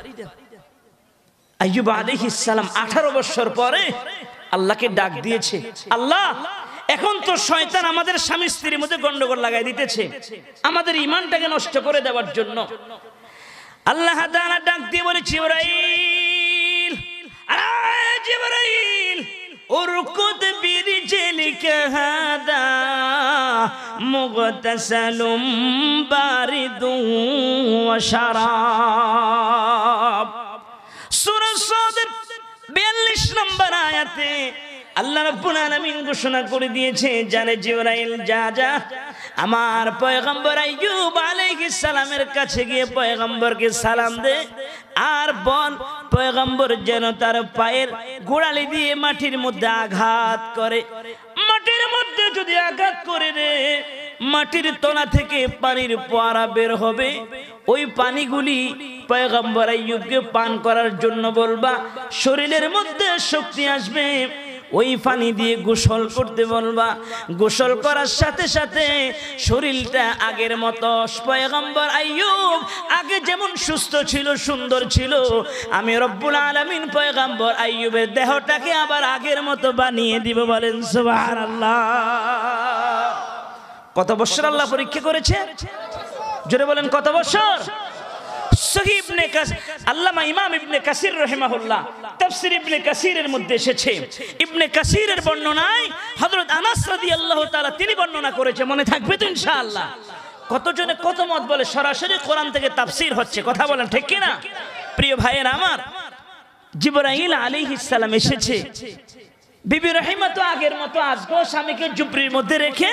আইয়ুব আলাইহিস সালাম 18 বছর পরে আল্লাহকে ডাক দিয়েছে, আল্লাহ এখন তো শয়তান আমাদের স্বামী স্ত্রীর মধ্যে গন্ডগোল লাগাই দিতেছে আমাদের ঈমানটাকে নষ্ট করে দেওয়ার জন্য। আল্লাহ তাআলা ডাক দিয়ে বলে, জিবরাইল, আরে জিবরাইল, উরকুদ বিরিজলিকা হাদা মুগতাসালুম বারিদুন ওয়া শারাব। সূরা সাদের 42 নম্বর আয়াতে আল্লাহ রাব্বুল আলামিন ঘোষণা করে দিয়েছে, জানে জিবরাইল, যা যা আমার পয়গম্বর আইয়ুব আলাইহিস সালামের কাছে গিয়ে পয়গম্বরকে সালাম দে, আর বল পয়গম্বর যেন তার পায়ের গোড়ালি দিয়ে মাটির মধ্যে আঘাত করে। মাটির মধ্যে যদি আঘাত করে রে, মাটির তলা থেকে পানির ফোয়ারা বের হবে, ওই পানিগুলি পয়গম্বর আইয়ুবকে পান করার জন্য বলবা, শরীরের মধ্যে শক্তি আসবে। ওই পানি দিয়ে গোসল করতে বলবা, গোসল করার সাথে সাথে শরীরটা আগের মতো, পয়গম্বর আইয়ুব আগে যেমন সুস্থ ছিল, সুন্দর ছিল, আমি রব্বুল আলামিন পয়গম্বর আইয়ুবের দেহটাকে আবার আগের মতো বানিয়ে দিব। বলেন সুবহানাল্লাহ। কত বছর আল্লাহ পরীক্ষা করেছে? জোরে বলেন, কত বছর? সহিহ ইবনে কাসির, আল্লামা ইমাম ইবনে কাসির রাহিমাহুল্লাহ তাফসীর ইবনে কাসিরের মধ্যে এসেছে, ইবনে কাসিরের বর্ণনায় হযরত আনাস রাদিয়াল্লাহু তাআলা তিনি বর্ণনা করেছে, মনে থাকবে তো ইনশাআল্লাহ। কতজনে কত মত বলে, সরাসরি কোরআন থেকে তাফসীর হচ্ছে, কথা বলেন ঠিক কি না? প্রিয় ভাইয়েরা আমার, জিবরাইল আলাইহিস সালাম এসেছে, বিবি রহিমা তো আগের মতো আজকেও স্বামীকে ঝুপড়ির মধ্যে রেখে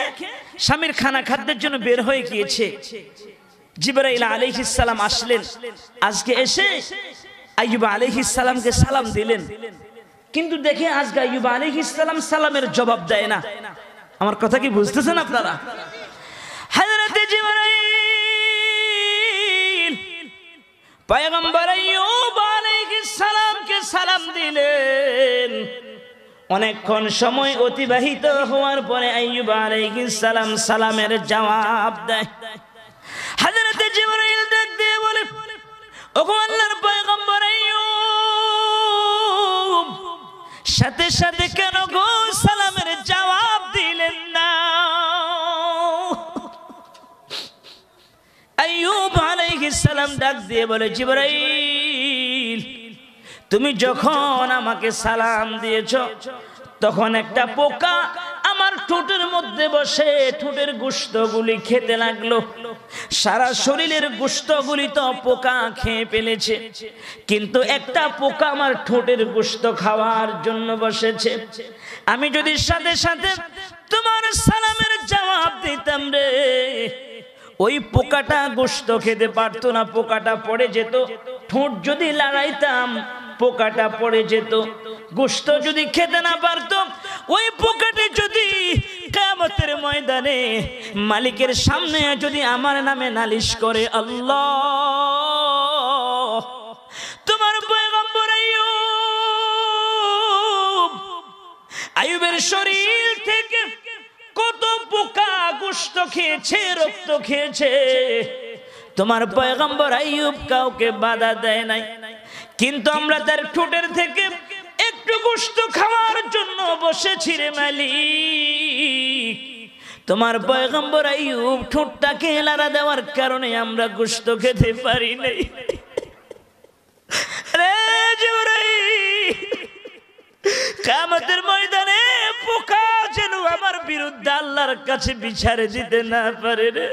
স্বামীর খানা খাদ্যের জন্য বের হয়ে গিয়েছে। জিবরাইল আলাইহিস সালাম আসলেন, আজকে এসে আইয়ুব আলাইহিস সালামকে সালাম দিলেন, কিন্তু দেখে আজকে আইয়ুব আলাইহিস সালাম সালামের জবাব দেয় না। আমার কথা কি বুঝতেছেন আপনারা? হযরত জিবরাইল পয়গম্বর আইয়ুব আলাইহিস সালামকে সালাম দিলেন। অনেকক্ষণ সময় অতিবাহিত হওয়ার পরে আইয়ুব আলাইহিস সালাম সালামের জবাব দেয়। হযরত জিবরাইল ডাক দিয়ে বলে, ওগো আল্লাহর পয়গম্বর আইয়ুব, সাথে সাথে কেন গো সালামের জবাব দিলেন না? আইয়ুব আলাইহিস সালাম ডাক দিয়ে বলে, জিবরাইল, তুমি যখন আমাকে সালাম দিয়েছো তখন একটা পোকা আমার ঠোঁটের মধ্যে বসে ঠোঁটের গোশতগুলি খেতে লাগলো। সারা শরীরের গোশতগুলি তো পোকা খেয়ে ফেলেছে, কিন্তু একটা পোকা আমার ঠোঁটের গোশত খাওয়ার জন্য বসেছে। আমি যদি সাথে সাথে তোমার সালামের জবাব দিতাম রে, ওই পোকাটা গোশত খেতে পারতো না, পোকাটা পড়ে যেত। ঠোঁট যদি লড়াইতাম পোকাটা পড়ে যেত। গোশত যদি খেতে না পারতো, ওই পোকাটি যদি কিয়ামতের ময়দানে মালিকের সামনে যদি আমার নামে নালিশ করে, আল্লাহ তোমার পয়গম্বর আইয়ুবের শরীর থেকে কত পোকা গোশত খেয়েছে, রক্ত খেয়েছে, তোমার পয়গম্বর আইয়ুব কাউকে বাধা দেয় নাই, কিন্তু আমরা তার ঠোঁটের থেকে একটু গোশত খাওয়ার জন্য বসেছি রে মালিক। তোমার পয়গম্বর আইয়ুব ঠোঁটটাকে লাড়া দেওয়ার কারণে আমরা গোশত খেতে পারি নাই রে জিবরাইল। কিয়ামতের ময়দানে পোকা যেন আমার বিরুদ্ধে আল্লাহর কাছে বিচার দিতে না পারে রে।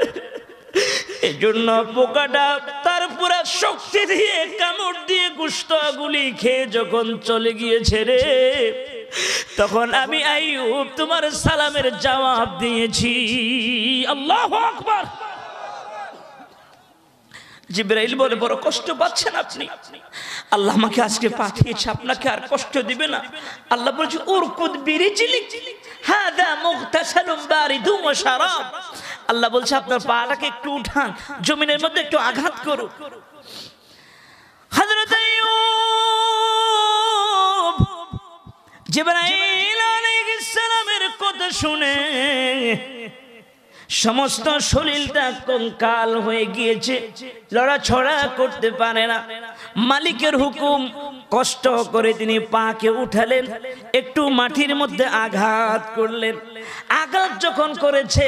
এজন্য পোকাটা তার পুরা শক্তি দিয়ে কামড় দিয়ে গোশতগুলি খেয়ে যখন চলে গিয়েছে রে, তখন আমি আইয়ুব তোমার সালামের জবাব দিয়েছি। আল্লাহু আকবার। জিবরাইল বলে, বড় কষ্ট পাচ্ছেন আপনি? আল্লাহ আমাকে আজকে পাঠিয়েছে, আপনাকে আর কষ্ট দিবে না। আল্লাহ বলছে, উরকুদ বিরিজলিক হাদা মুগতাসালুম বারিদুম ওয়া শারাব। আল্লাহ বলছে আপনার পাটাকে একটু উঠান, জমিনের মধ্যে একটু আঘাত করুন। হযরত আইয়ুব জিবরাইল আলাইহিস সালামের কথা শুনে সমস্ত শরীরটা কঙ্কাল হয়ে গিয়েছে, লড়াছড়া করতে পারে না। মালিকের হুকুম, কষ্ট করে তিনি পাকে উঠালেন, একটু মাটির মধ্যে আঘাত করলেন। আঘাত যখন করেছে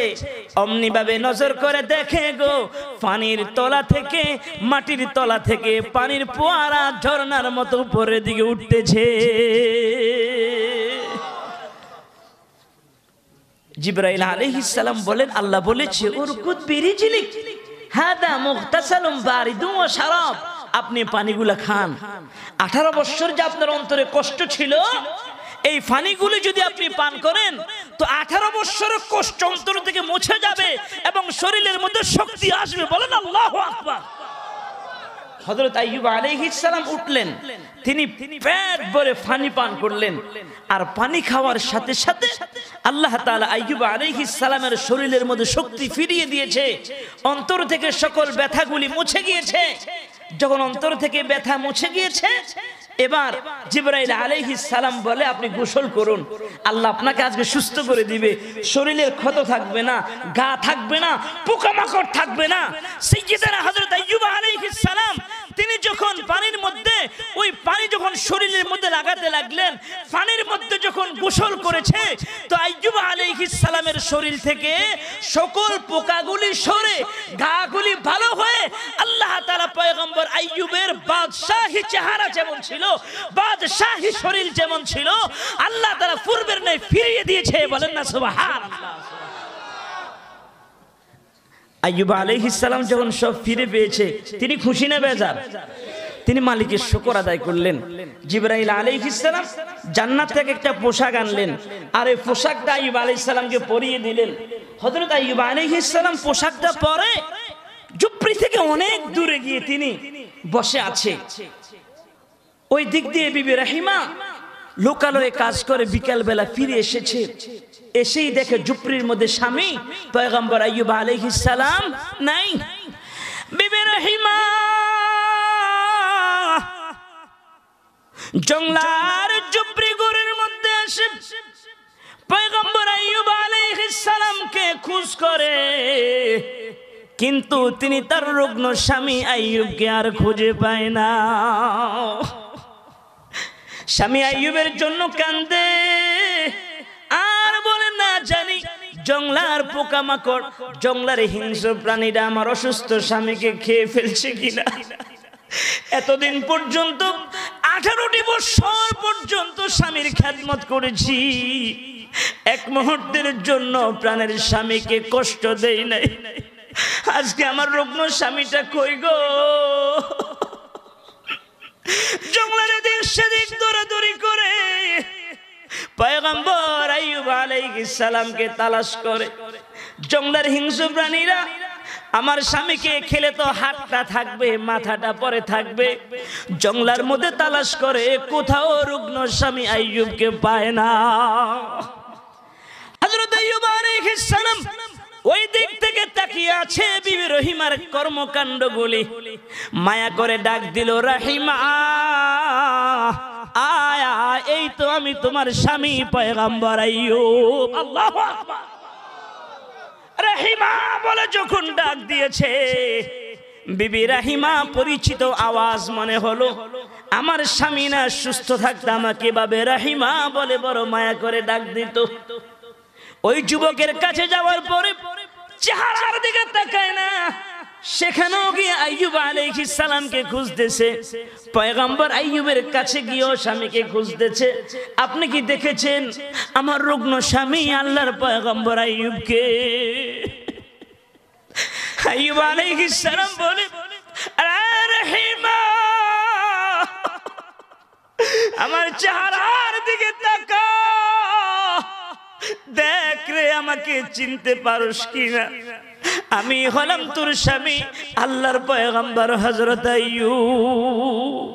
অমনি ভাবে নজর করে দেখে গো, পানির তলা থেকে, মাটির তলা থেকে পানির ফোয়ারা ঝর্ণার মতো উপরের দিকে উঠতেছে। জিবরাইল আলাইহিস সালাম বলেন, আল্লাহ বলেছে উরকুদ বিরিজলিক হাদা মুগতাসালুম বারিদুম ওয়া শারাব। আপনি পানিগুলা খান। 18 বছর যে আপনার অন্তরে কষ্ট ছিল, এই পানিগুলি যদি আপনি পান করেন তো 18 বছরের কষ্ট অন্তর থেকে মুছে যাবে এবং শরীরের মধ্যে শক্তি আসবে। বলেন আল্লাহু আকবার। হযরত আইয়ুব আলাইহিস সালাম উঠলেন, তিনি পেট ভরে পানি পান করলেন, আর পানি খাওয়ার সাথে সাথে আল্লাহ তাআলা আইয়ুব আলাইহিস সালামের শরীরের মধ্যে শক্তি ফিরিয়ে দিয়েছে, অন্তর থেকে সকল ব্যথাগুলি মুছে গিয়েছে। যখন অন্তর থেকে ব্যথা মুছে গিয়েছে, এবার জিবরাইল আলাইহিস সালাম বলে, আপনি গোসল করুন, আল্লাহ আপনাকে আজকে সুস্থ করে দিবে, শরীরের ক্ষত থাকবে না, গা থাকবে না, পোকামাকড় থাকবে না। সাইয়্যিদানা হযরত আইয়ুব আলাইহিস সালাম তিনি যখন পানির মধ্যে, ওই পানি যখন শরীরের মধ্যে লাগাতে লাগলেন, পানির মধ্যে যখন গোসল করেছে, তো আইয়ুব আলাইহিস সালামের শরীর থেকে সকল পোকাগুলি সরে ঘাগুলি ভালো হয়ে আল্লাহ তাআলা পয়গম্বর আইয়ুবের বাদশাহী চেহারা যেমন ছিল, বাদশাহী শরীর যেমন ছিল, আল্লাহ তাআলা পূর্বের ন্যায় ফিরিয়ে দিয়েছে। বলেন না সুবহানাল্লাহ। আইয়ুব আলাইহিস সালাম যখন সব ফিরে পেয়েছে, তিনি খুশি না বেজার? তিনি মালিকের শুকর আদায় করলেন। জিবরাইল আলাইহিস সালাম জান্নাত থেকে একটা পোশাক আনলেন, আর এই পোশাকটা আইয়ুব আলাইহিস সালামকে পরিয়ে দিলেন। হযরত আইয়ুব আলাইহিস সালাম পোশাকটা পরে জুপরি থেকে অনেক দূরে গিয়ে তিনি বসে আছে। ওই দিক দিয়ে বিবি রহিমা লোকালয়ে কাজ করে বিকেল বেলা ফিরে এসেছে। এসেই দেখে জুপরির মধ্যে স্বামী পয়গম্বর আইয়ুব আলাইহিস সালাম নাই। বিবি রহিমা জংলার জুপরি ঘরের মধ্যে এসে পয়গম্বর আইয়ুব আলাইহিস সালামকে খোঁজ করে, কিন্তু তিনি তার রুগ্ন স্বামী আইয়ুবকে আর খুঁজে পায় না। স্বামী আইয়ুবের জন্য কান্দে আর বলে, না জানি জংলার পোকামাকড়, জংলার হিংস্র প্রাণীরা আমার অসুস্থ স্বামীকে খেয়ে ফেলছে কিনা। এতদিন পর্যন্ত 18টি বছর পর্যন্ত স্বামীর খেদমত করেছি, এক মুহূর্তের জন্য প্রাণের স্বামীকে কষ্ট দেই নাই। আজকে আমার রুগ্ন স্বামীটা কই গো? জঙ্গলের দিক সেদিক দৌড়াদৌড়ি করে পয়গম্বর আইয়ুব আলাইহিস সালামকে তালাশ করে। জঙ্গলের হিংস্র প্রাণীরা আমার স্বামীকে খেলে তো হাতটা থাকবে, মাথাটা পরে থাকবে। জঙ্গলার মধ্যে তালাশ করে, কোথাও রুগ্ন স্বামী আইয়ুবকে পায় না। হযরত আইয়ুব আলাইহিস সালাম ওই দিক থেকে তাকিয়ে আছে বিবি রহিমার কর্মকাণ্ডগুলি। মায়া করে ডাক দিল, রহিমা আয়া, এই তো আমি তোমার স্বামী পয়গম্বর আইয়ুব। আল্লাহু আকবার। রহিমা বলে যখন ডাক দিয়েছে, বিবি রহিমা পরিচিত আওয়াজ মনে হলো। আমার স্বামী না সুস্থ থাকতে আমাকে ভাবে রহিমা বলে বড় মায়া করে ডাক দিত। ওই যুবকের কাছে যাওয়ার পরে চেহারার দিকে তাকায় না, সেখানেও গিয়ে আইয়ুব আলাইহিস সালামকে খুঁজতেছে। পয়গম্বর আইয়ুবের কাছে গিয়েও স্বামীকে খুঁজতেছে। আপনি কি দেখেছেন আমার রুগ্ন স্বামী আল্লাহর পয়গম্বর আইয়ুবকে? আইয়ুব আলাইহিস সালাম বলে, রহিমা আমার চেহারার দিকে তাকা, দেখ রে আমাকে চিনতে পারোস কিনা? আমি হলাম তোর স্বামী আল্লাহর পয়গম্বর হযরত আইয়ুব।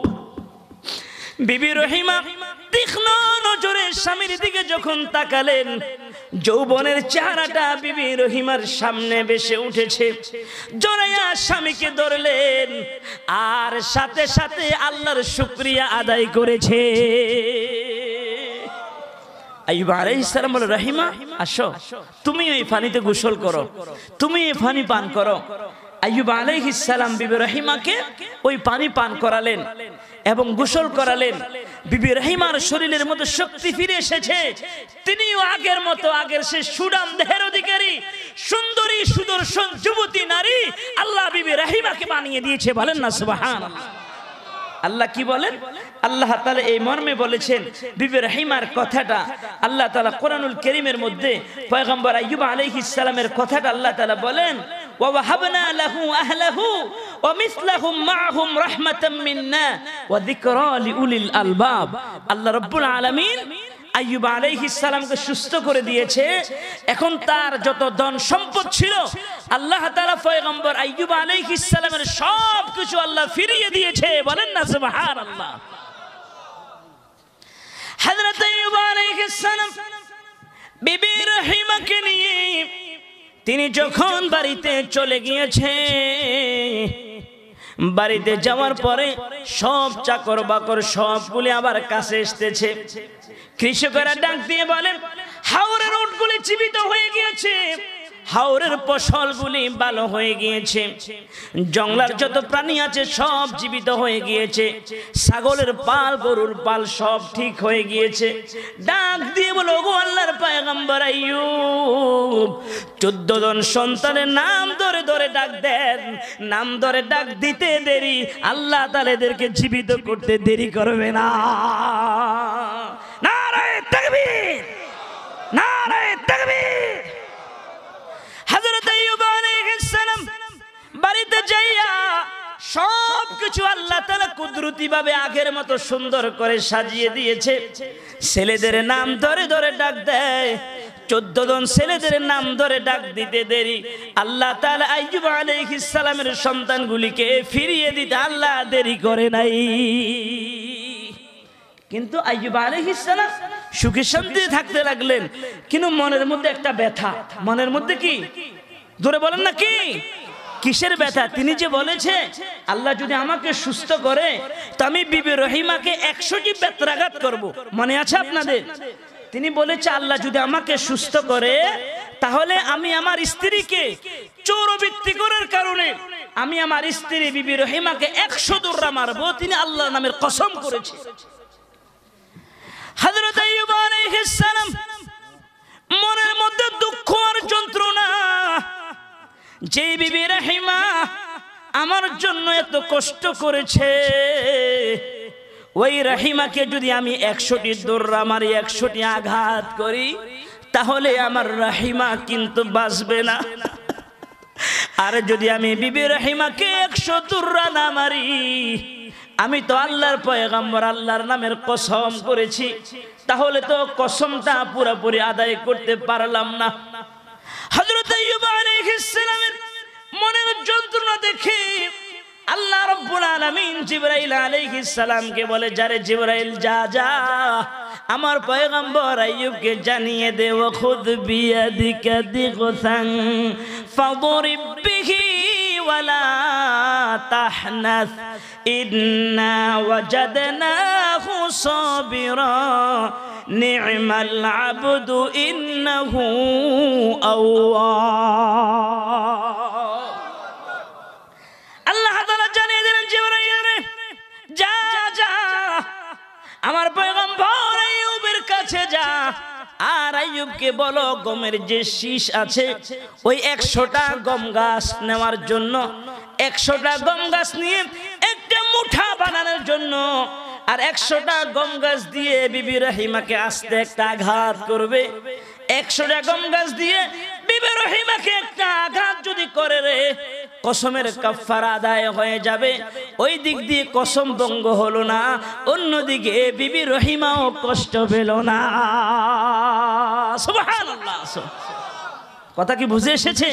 বিবি রহিমা তীক্ষ্ণ নজরে স্বামীর দিকে যখন তাকালেন, যৌবনের চেহারাটা বিবি রহিমার সামনে ভেসে উঠেছে। জড়াইয়া স্বামীকে ধরলেন আর সাথে সাথে আল্লাহর শুকরিয়া আদায় করেছে। আইয়ুব আলাইহিস সালাম বলে, রহিমা আসো, তুমি এই পানিতে গোসল করো, তুমি এই পানি পান করো। আইয়ুব আলাইহিস সালাম বিবি রহিমাকে ওই পানি পান করালেন এবং গোসল করালেন। বিবি রহিমার শরীরের মধ্যে শক্তি ফিরে এসেছে। তিনিও আগের মতো, আগের সে সুডাম দেহের অধিকারী সুন্দরী সুদর্শন যুবতী নারী আল্লাহ বিবি রহিমাকে বানিয়ে দিয়েছে। বলেন না সুবহানাল্লাহ। আল্লাহ কি বলেন? আল্লাহ তাআলা এই মর্মে বলেছেন বিবি রহিমার কথাটা। আল্লাহ তাআলা কোরআনুল কারীমের মধ্যে পয়গম্বর আইয়ুব আলাইহিস সালামের কথাটা আল্লাহ তাআলা বলেন, ওয়া ওয়াহাবনা লাহু আহলাহু ওয়া মিসলাহুম মাআহুম রাহমাতাম মিন্না ওয়া যিকরা লিউলিল আলবাব। আল্লাহ রাব্বুল আলামিন আইয়ুব আলাইহিস সালামকে সুস্থ করে দিয়েছে। এখন তার যত ধন সম্পদ ছিল আল্লাহ তাআলা পয়গম্বর আইয়ুব আলাইহিস সালামের সব কিছু আল্লাহ ফিরিয়ে দিয়েছে। বলেন না সুবহানাল্লাহ। হযরত আইয়ুব আলাইহিস সালাম বিবি রহিমাকে নিয়ে তিনি যখন বাড়িতে চলে গিয়েছে, বাড়িতে যাওয়ার পরে সব চাকর বাকর সবগুলি আবার কাছে এসেছে। কৃষকেরা ডাক দিয়ে বলেন, হাওরের উটগুলি জীবিত হয়ে গিয়েছে, হাওরের ফসলগুলি ভালো হয়ে গিয়েছে, জঙ্গলার যত প্রাণী আছে সব জীবিত হয়ে গিয়েছে, ছাগলের পাল গরুর পাল সব ঠিক হয়ে গিয়েছে। ডাক দিয়ে বলো, গো আল্লাহর পয়গম্বর আইয়ুব 14 জন সন্তানের নাম ধরে ধরে ডাক দেন, নাম ধরে ডাক দিতে দেরি, আল্লাহ তাআলা এদেরকে জীবিত করতে দেরি করবে না। নারায়ে তাকবীর, নারায়ে তাকবীর। হযরত আইয়ুব আলাইহিস সালাম বাড়িতে যাইয়া সব কিছু আল্লাহ তাআলা কুদরতি ভাবে আগের মতো সুন্দর করে সাজিয়ে দিয়েছে। ছেলেদের নাম ধরে ধরে ডাক দেয়, 14 জন ছেলেদের নাম ধরে ডাক দিতে দেরি, আল্লাহ তাআলা আইয়ুব আলাইহিস সালামের সন্তানগুলিকে ফিরিয়ে দিতে আল্লাহ দেরি করে নাই। কিন্তু আইয়ুব আলাইহিস সালাম সুখে শান্তিতে থাকতে লাগলেন, কিন্তু মনের মধ্যে একটা ব্যথা। মনের মধ্যে কি? জোরে বলেন না, কি কিসের ব্যথা? তিনি যে বলেছে আল্লাহ যদি আমাকে সুস্থ করে তো আমি বিবি রহিমাকে 100টি বেত্রাঘাত করব। মনে আছে আপনাদের? তিনি বলেছে আল্লাহ যদি আমাকে সুস্থ করে তাহলে আমি আমার স্ত্রীকে চোরবৃত্তি করার কারণে আমি আমার স্ত্রী বিবি রহিমাকে 100 দৌড়া মারবো। তিনি আল্লাহর নামের কসম করেছে। হযরত আইয়ুব আলাইহিস সালাম মনের মধ্যে দুঃখ আর যন্ত্রণা, যে বিবি রহিমা আমার জন্য এত কষ্ট করেছে, ওই রহিমাকে যদি আমি 100টি দৌড়া মারি, 100টি আঘাত করি তাহলে আমার রাহিমা কিন্তু বাঁচবে না। আর যদি আমি বিবি রাহিমাকে 100 তুররা না মারি, আমি তো আল্লাহর পয়গম্বর আল্লাহর নামের কসম করেছি, তাহলে তো কসমটা পুরোপুরি আদায় করতে পারলাম না। হযরত আইয়ুব আলাইহিস সালামের মনের যন্ত্রণা দেখে আল্লাহ রাব্বুল আলামিন জিবরাইল আলাইহিস সালামকে বলে, যারে জিবরাইল যা যা আমার পয়গম্বর আইয়ুবকে জানিয়ে দে, ওয়া খুদ বিয়াদিকা দিগসান ফাদরিব বিহি ওয়ালা তাহনাস ইন্না ওয়াজাদনাহু সাবিরা নি'মাল আবদু ইন্নাহু আওয়াব। আল্লাহ তাআলা জানিয়ে দিলেন জিবরাইল রে, যা যা আমার পয়গম্বর আইয়ুবের কাছে যা, আর আইয়ুবকে বলো গমের যে শীষ আছে ওই 100টা গম গাছ নেওয়ার জন্য, 100টা গম গাছ নিয়ে একটা মুঠা বানানোর জন্য, আর 100টা গম গাছ দিয়ে বিবি রাহিমাকে আস্তে একটা আঘাত করবে। 100টা গম গাছ দিয়ে বিবি রাহিমাকে একটা আঘাত যদি করে রে, কসমের কাফারা আদায় হয়ে যাবে। ওই দিক দিয়ে কসম ভঙ্গ হলো না, অন্যদিকে বিবি রহিমাও কষ্ট পেল না। সুবহানাল্লাহ। কথা কি বুঝে এসেছে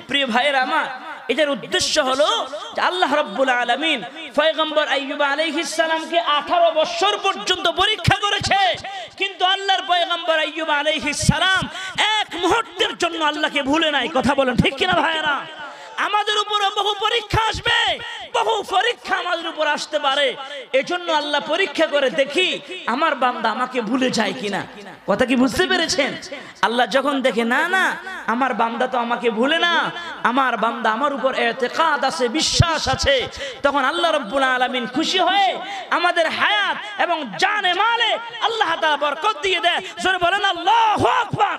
প্রিয় ভাইয়েরা আমার? এটার উদ্দেশ্য হলো যে আল্লাহ রাব্বুল আলামিন পয়গম্বর আইয়ুব আলাইহিস সালামকে 18 বছর পর্যন্ত পরীক্ষা করেছে, কিন্তু আল্লাহর পয়গম্বর আইয়ুব আলাইহিস সালাম এক মুহূর্তের জন্য আল্লাহকে ভুলে নাই। কথা বলেন ঠিক কিনা ভাইয়েরা? আমাদের উপর বহু পরীক্ষা আসবে, বহু পরীক্ষা আমাদের উপর আসতে পারে। এজন্য আল্লাহ পরীক্ষা করে দেখি আমার বান্দা আমাকে ভুলে যায় কিনা। কথা কি বুঝতে পেরেছেন? আল্লাহ যখন দেখে না না আমার বান্দা তো আমাকে ভুলে না, আমার বান্দা আমার উপর ইতিকাদ আছে, বিশ্বাস আছে, তখন আল্লাহ রাব্বুল আলামিন খুশি হয়ে আমাদের হায়াত এবং জানে মালে আল্লাহ তাআলা বরকত দিয়ে দেয়। জোরে বলেন আল্লাহু আকবার।